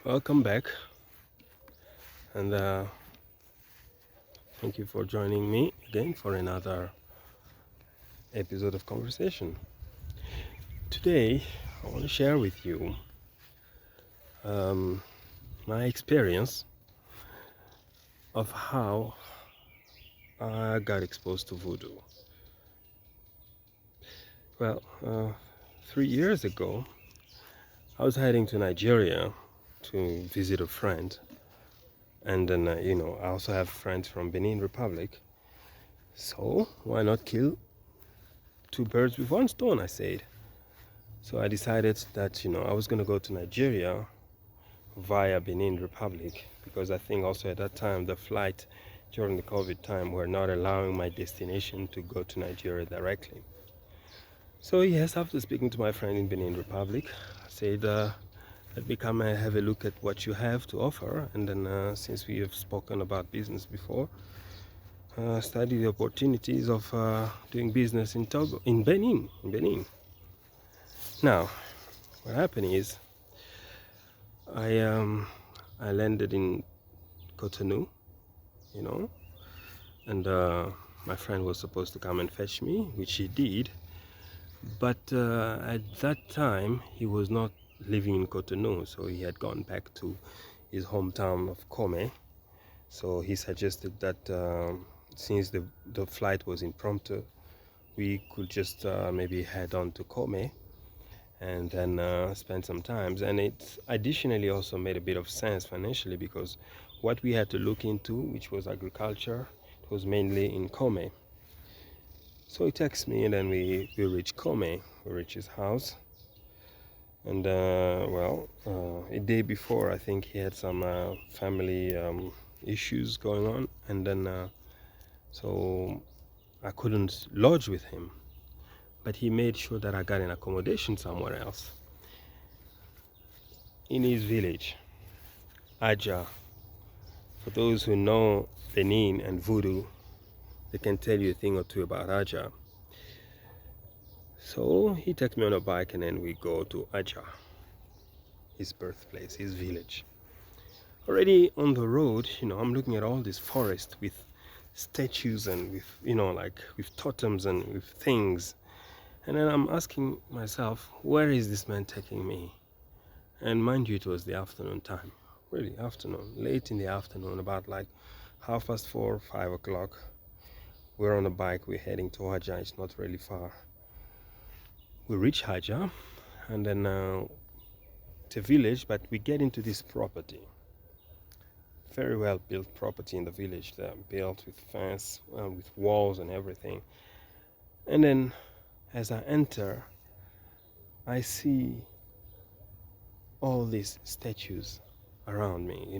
Welcome back, and thank you for joining me again for another episode of conversation. Today, I want to share with you um, my experience of how I got exposed to voodoo. Well, 3 years ago, I was heading to Nigeria to visit a friend, and then I also have friends from Benin Republic. So why not kill two birds with one stone? I said. So I decided that I was going to go to Nigeria via Benin Republic, because I think also at that time the flight during the COVID time were not allowing my destination to go to Nigeria directly. So yes, after speaking to my friend in Benin Republic, I said, let me come and have a look at what you have to offer, and then since we have spoken about business before, study the opportunities of doing business in Togo, in Benin. Now, what happened is I landed in Cotonou, and my friend was supposed to come and fetch me, which he did. But at that time, he was not living in Cotonou, so he had gone back to his hometown of Kome. So he suggested that since the flight was impromptu, we could just maybe head on to Kome and then spend some time. And it additionally also made a bit of sense financially, because what we had to look into, which was agriculture, it was mainly in Kome. So he texts me, and then we reach Kome, we reach his house. And a day before, I think he had some family issues going on, and then so I couldn't lodge with him, but he made sure that I got an accommodation somewhere else in his village, Aja. For those who know Benin and Voodoo, they can tell you a thing or two about Aja. So he takes me on a bike, and then we go to Aja, his birthplace, his village. Already on the road, I'm looking at all this forest with statues and with, like with totems and with things. And then I'm asking myself, where is this man taking me? And mind you, it was the afternoon time, really afternoon, late in the afternoon, about like 4:30, 5 o'clock. We're on a bike, we're heading to Haja, it's not really far. We reach Haja, and then it's a village, but we get into this property. Very well built property in the village. They're built with fence, with walls and everything. And then as I enter, I see all these statues around me,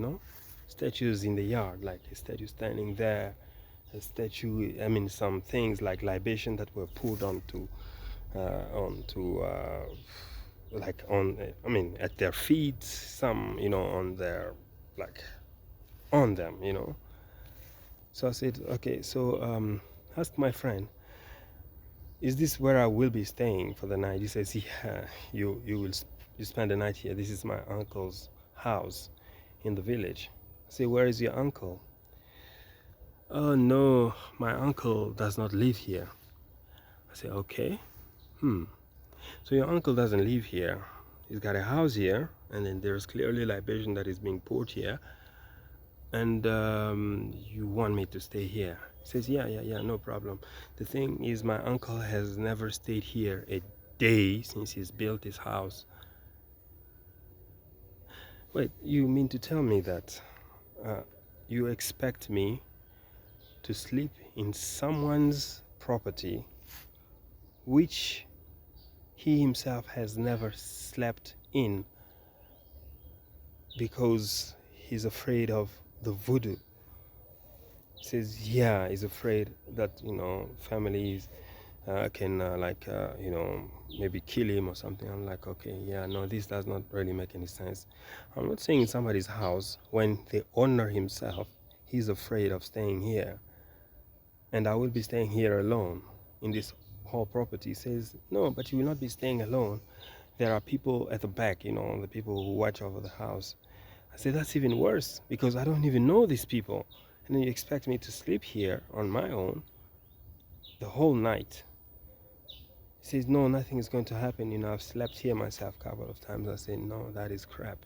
statues in the yard, like a statue standing there, a statue, some things like libation that were poured like on, at their feet, some, on their, like, on them, So I said, okay, so ask my friend, is this where I will be staying for the night? He says, yeah, you spend the night here. This is my uncle's house in the village. I say, where is your uncle? Oh no, my uncle does not live here. I say, okay. So your uncle doesn't live here. He's got a house here, and then there's clearly libation that is being poured here. And you want me to stay here? He says, yeah, no problem. The thing is, my uncle has never stayed here a day since he's built his house. Wait, you mean to tell me that you expect me to sleep in someone's property which he himself has never slept in because he's afraid of the voodoo? Says, yeah, he's afraid that families can maybe kill him or something. I'm like, okay, yeah, no, this does not really make any sense. I'm not saying in somebody's house when the owner himself, he's afraid of staying here, and I will be staying here alone in this whole property. He says, no, but you will not be staying alone. There are people at the back, the people who watch over the house. I said, that's even worse because I don't even know these people. And then you expect me to sleep here on my own the whole night. He says, no, nothing is going to happen. I've slept here myself a couple of times. I said, no, that is crap.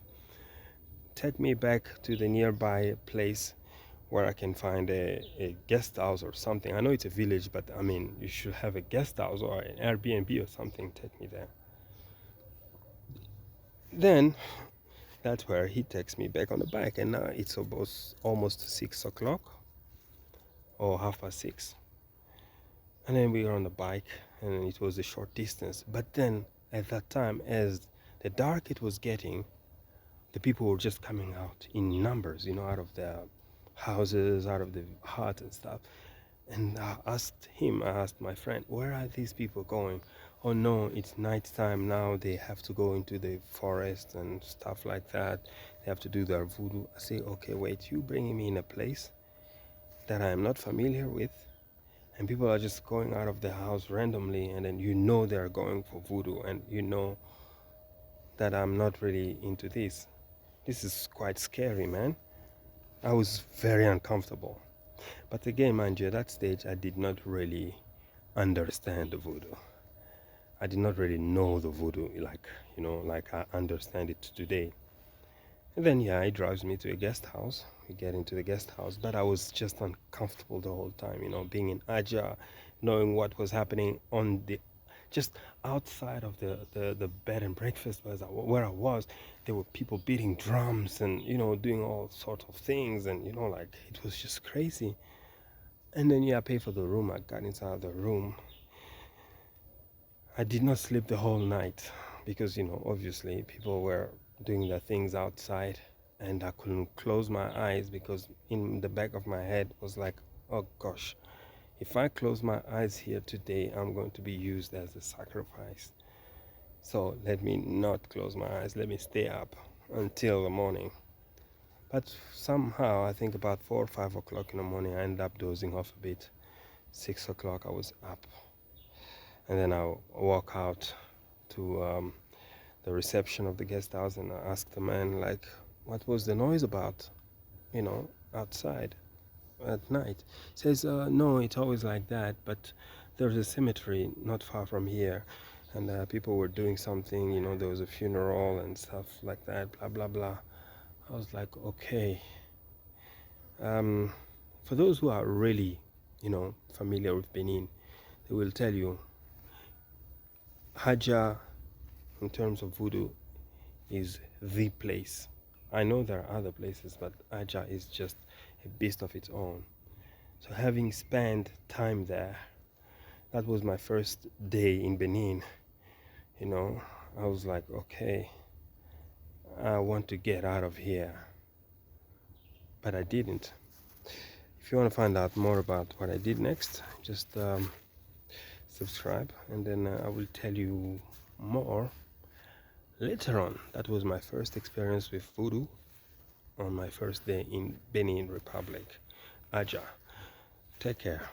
Take me back to the nearby place where I can find a guest house or something. I know it's a village, but I mean, you should have a guest house or an Airbnb or something. Take me there. Then that's where he takes me back on the bike, and now it's almost 6 o'clock or 6:30. And then we were on the bike, and it was a short distance. But then at that time, as the dark it was getting, the people were just coming out in numbers, out of their houses, out of the hut and stuff. And I asked my friend, where are these people going? Oh no, it's night time now. They have to go into the forest and stuff like that. They have to do their voodoo. I say, okay, wait, you bringing me in a place that I am not familiar with, and people are just going out of the house randomly, and then they're going for voodoo, and that I'm not really into this. This is quite scary, man. I was very uncomfortable. But again, mind you, at that stage, I did not really understand the voodoo. I did not really know the voodoo like I understand it today. And then, yeah, he drives me to a guest house. We get into the guest house, but I was just uncomfortable the whole time, being in Aja, knowing what was happening just outside of the bed and breakfast where I was. There were people beating drums and, doing all sorts of things, and, like, it was just crazy. And then, yeah, I paid for the room. I got inside the room. I did not sleep the whole night because, obviously people were doing their things outside, and I couldn't close my eyes because in the back of my head was like, oh gosh, if I close my eyes here today, I'm going to be used as a sacrifice. So let me not close my eyes. Let me stay up until the morning. But somehow, I think about 4 or 5 o'clock in the morning, I ended up dozing off a bit. 6 o'clock, I was up. And then I walk out to the reception of the guest house, and I asked the man, like, what was the noise about, outside at night? He says, no, it's always like that, but there's a cemetery not far from here, and people were doing something, there was a funeral and stuff like that, blah, blah, blah. I was like, okay. For those who are really, familiar with Benin, they will tell you Haja, in terms of voodoo, is the place. I know there are other places, but Aja is just a beast of its own. So having spent time there, that was my first day in Benin. I was like, okay, I want to get out of here. But I didn't. If you want to find out more about what I did next, just subscribe, and then I will tell you more later on. That was my first experience with voodoo on my first day in Benin Republic, Aja. Take care.